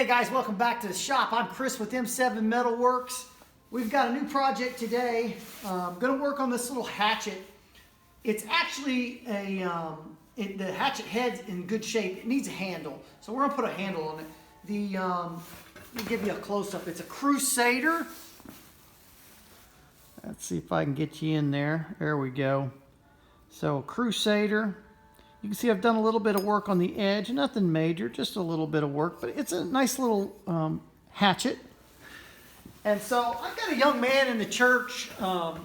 Hey guys, welcome back to the shop. I'm Chris with M7 Metalworks. We've got a new project today. I'm going to work on this little hatchet. It's actually the hatchet head's in good shape. It needs a handle, so we're going to put a handle on it. Let me give you a close-up. It's a Crusader. Let's see if I can get you in there. There we go. So Crusader. You can see I've done a little bit of work on the edge, nothing major, just a little bit of work, but it's a nice little hatchet. And so I've got a young man in the church.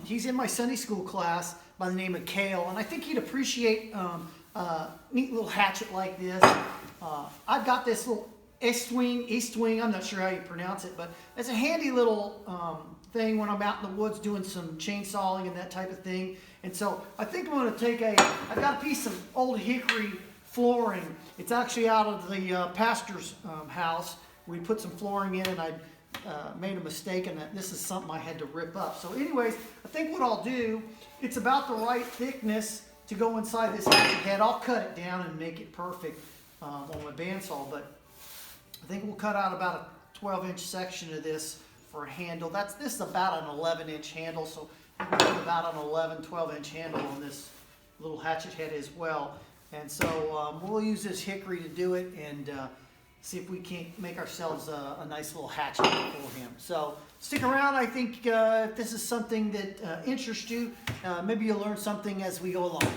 He's in my Sunday school class by the name of Kale, and I think he'd appreciate a neat little hatchet like this. I've got this little Eastwing, I'm not sure how you pronounce it, but it's a handy little thing when I'm out in the woods doing some chainsawing and that type of thing. And so I think I'm going to take I've got a piece of old hickory flooring. It's actually out of the pastor's house. We put some flooring in and I made a mistake, and this is something I had to rip up. So anyways, I think what I'll do, it's about the right thickness to go inside this hatchet head. I'll cut it down and make it perfect on my bandsaw, but I think we'll cut out about a 12-inch section of this for a handle. This is about an 11-inch handle, so we'll put about an 12-inch handle on this little hatchet head as well. And so we'll use this hickory to do it and see if we can't make ourselves a nice little hatchet for him. So stick around. I think if this is something that interests you, maybe you'll learn something as we go along.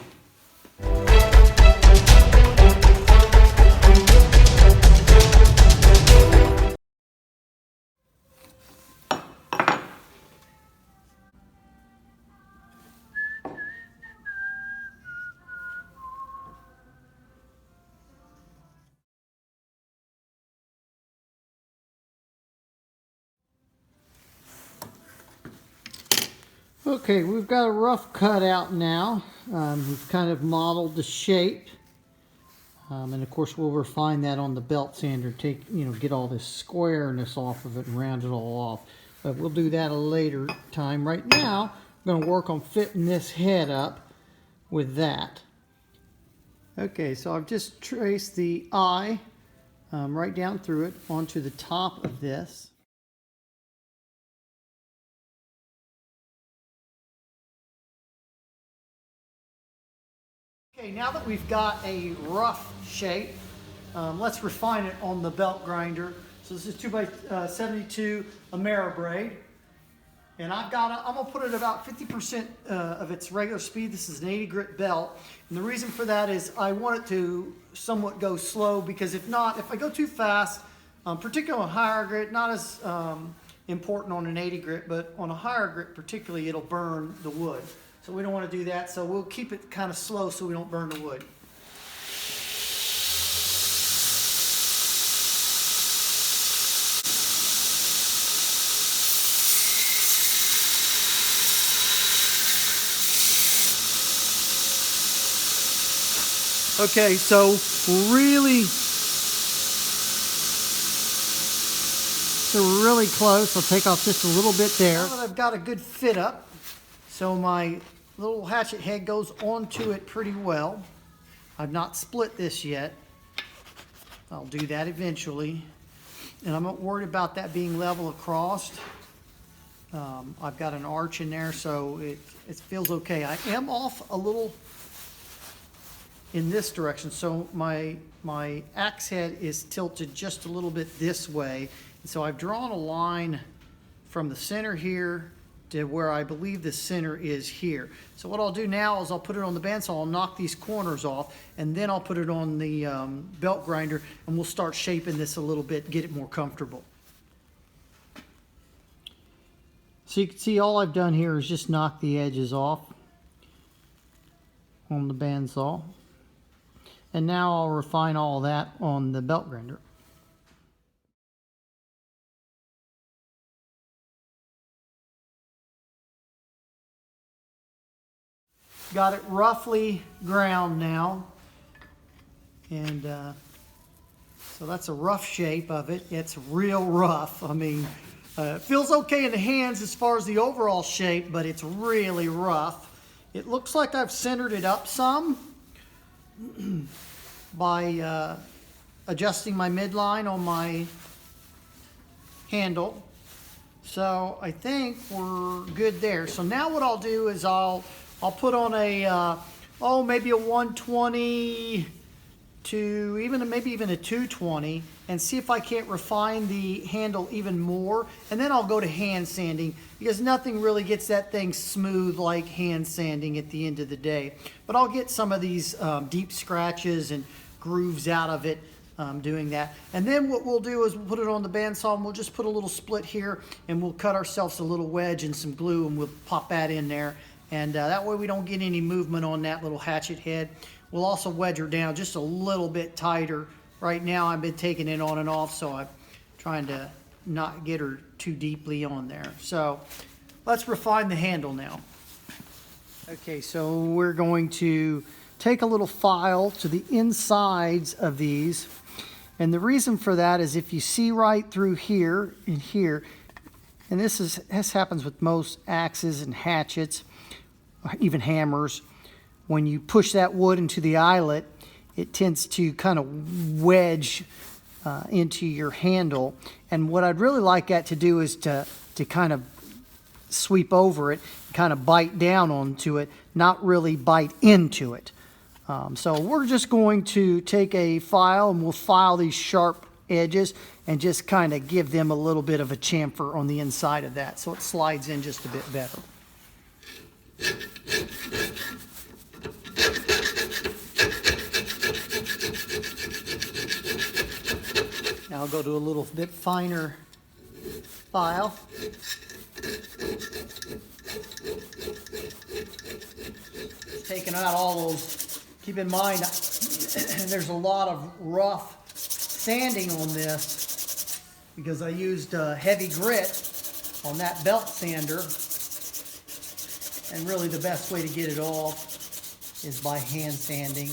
Okay, we've got a rough cut out now. We've kind of modeled the shape. And of course we'll refine that on the belt sander, get all this squareness off of it and round it all off. But we'll do that a later time. Right now, I'm going to work on fitting this head up with that. Okay, so I've just traced the eye right down through it onto the top of this. Okay, now that we've got a rough shape, let's refine it on the belt grinder. So this is 2x72 Ameribraid, and I'm gonna put it about 50% of its regular speed. This is an 80 grit belt, and the reason for that is I want it to somewhat go slow, because if I go too fast, particularly on higher grit, not as important on an 80 grit, but on a higher grit particularly, it'll burn the wood. So we don't want to do that, so we'll keep it kind of slow so we don't burn the wood. Okay, so we're really close. I'll take off just a little bit there. Now that I've got a good fit up, so my little hatchet head goes onto it pretty well. I've not split this yet. I'll do that eventually. And I'm not worried about that being level across. I've got an arch in there, so it feels okay. I am off a little in this direction, so my axe head is tilted just a little bit this way. And so I've drawn a line from the center here to where I believe the center is here. So what I'll do now is I'll put it on the bandsaw, I'll knock these corners off, and then I'll put it on the belt grinder, and we'll start shaping this a little bit, get it more comfortable. So you can see all I've done here is just knock the edges off on the bandsaw. And now I'll refine all that on the belt grinder. Got it roughly ground now, and so that's a rough shape of it. It's real rough. I mean, it feels okay in the hands as far as the overall shape, but it's really rough. It looks like I've centered it up some by adjusting my midline on my handle. So I think we're good there. So now what I'll do is I'll put on a maybe a 120 to maybe even a 220 and see if I can't refine the handle even more, and then I'll go to hand sanding, because nothing really gets that thing smooth like hand sanding at the end of the day. But I'll get some of these deep scratches and grooves out of it doing that. And then what we'll do is we'll put it on the bandsaw and we'll just put a little split here, and we'll cut ourselves a little wedge and some glue, and we'll pop that in there, and that way we don't get any movement on that little hatchet head. We'll also wedge her down just a little bit tighter. Right now I've been taking it on and off, so I'm trying to not get her too deeply on there. So let's refine the handle now. Okay, so we're going to take a little file to the insides of these. And the reason for that is if you see right through here and here, and this happens with most axes and hatchets, even hammers, when you push that wood into the eyelet, it tends to kind of wedge into your handle. And what I'd really like that to do is to kind of sweep over it, kind of bite down onto it, not really bite into it. So we're just going to take a file and we'll file these sharp edges and just kind of give them a little bit of a chamfer on the inside of that, so it slides in just a bit better. Now I'll go to a little bit finer file. Taking out all those. Keep in mind, there's a lot of rough sanding on this because I used heavy grit on that belt sander. And really the best way to get it off is by hand sanding.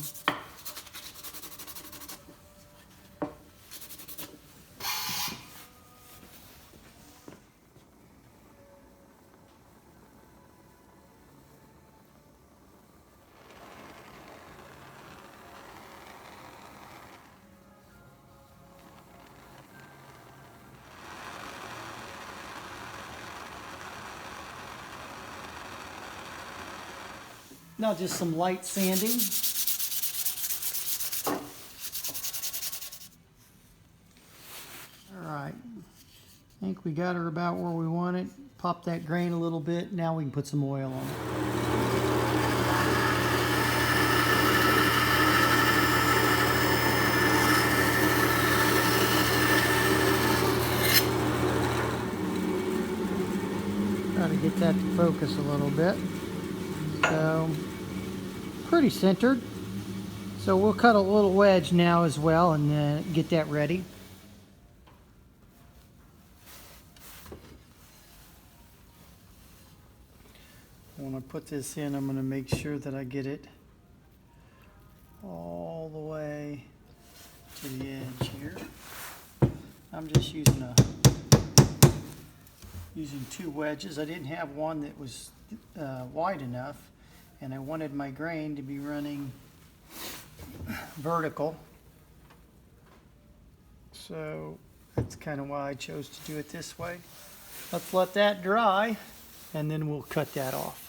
Now just some light sanding. All right, I think we got her about where we want it. Pop that grain a little bit. Now we can put some oil on it. Try to get that to focus a little bit. So, pretty centered. So we'll cut a little wedge now as well and get that ready. When I put this in, I'm going to make sure that I get it all the way to the edge here. I'm just using two wedges. I didn't have one that was wide enough, and I wanted my grain to be running vertical. So that's kind of why I chose to do it this way. Let's let that dry, and then we'll cut that off.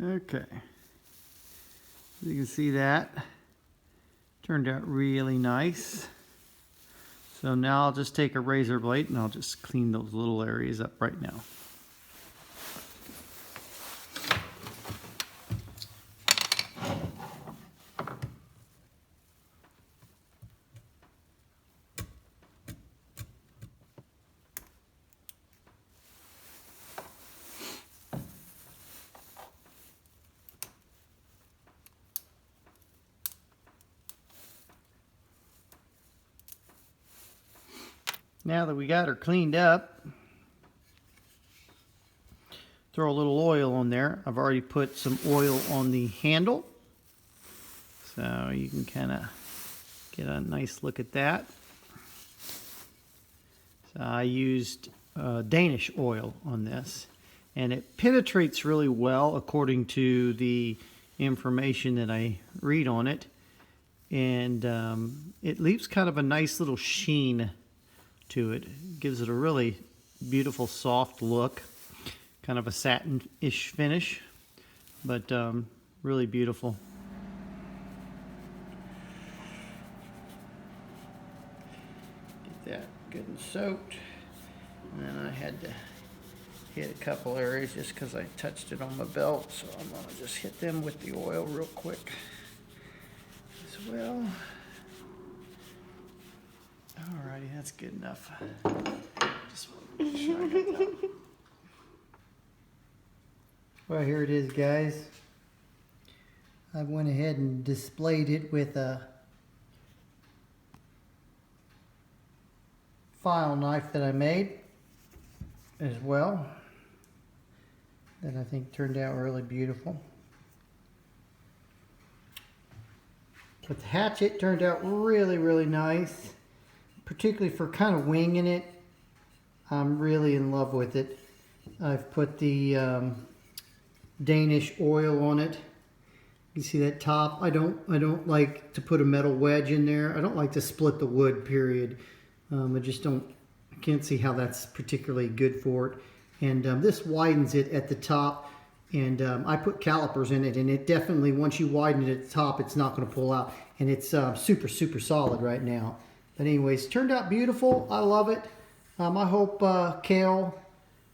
Okay, you can see that turned out really nice. So now I'll just take a razor blade and I'll just clean those little areas up right now. Now that we got her cleaned up, throw a little oil on there. I've already put some oil on the handle, so you can kind of get a nice look at that. So I used Danish oil on this, and it penetrates really well according to the information that I read on it, and it leaves kind of a nice little sheen to it. It gives it a really beautiful soft look, kind of a satin-ish finish, but really beautiful. Get that good and soaked, and then I had to hit a couple areas just because I touched it on my belt, so I'm going to just hit them with the oil real quick as well. Alrighty, that's good enough. Just want to make sure I got that. Well, here it is, guys. I went ahead and displayed it with a file knife that I made as well, that I think turned out really beautiful. But the hatchet turned out really, really nice, particularly for kind of winging it. I'm really in love with it. I've put the Danish oil on it. You see that top? I don't like to put a metal wedge in there. I don't like to split the wood, period. I just don't, I can't see how that's particularly good for it. And this widens it at the top, and I put calipers in it, and it definitely, once you widen it at the top, it's not going to pull out, and it's super, super solid right now. But anyways, turned out beautiful. I love it. I hope Kale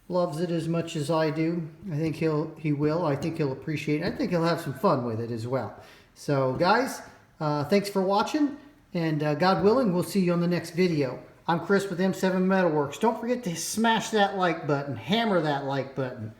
loves it as much as I do. I think he will. I think he'll appreciate it. I think he'll have some fun with it as well. So guys, thanks for watching, and God willing, we'll see you on the next video. I'm Chris with M7 Metalworks. Don't forget to smash that like button, hammer that like button.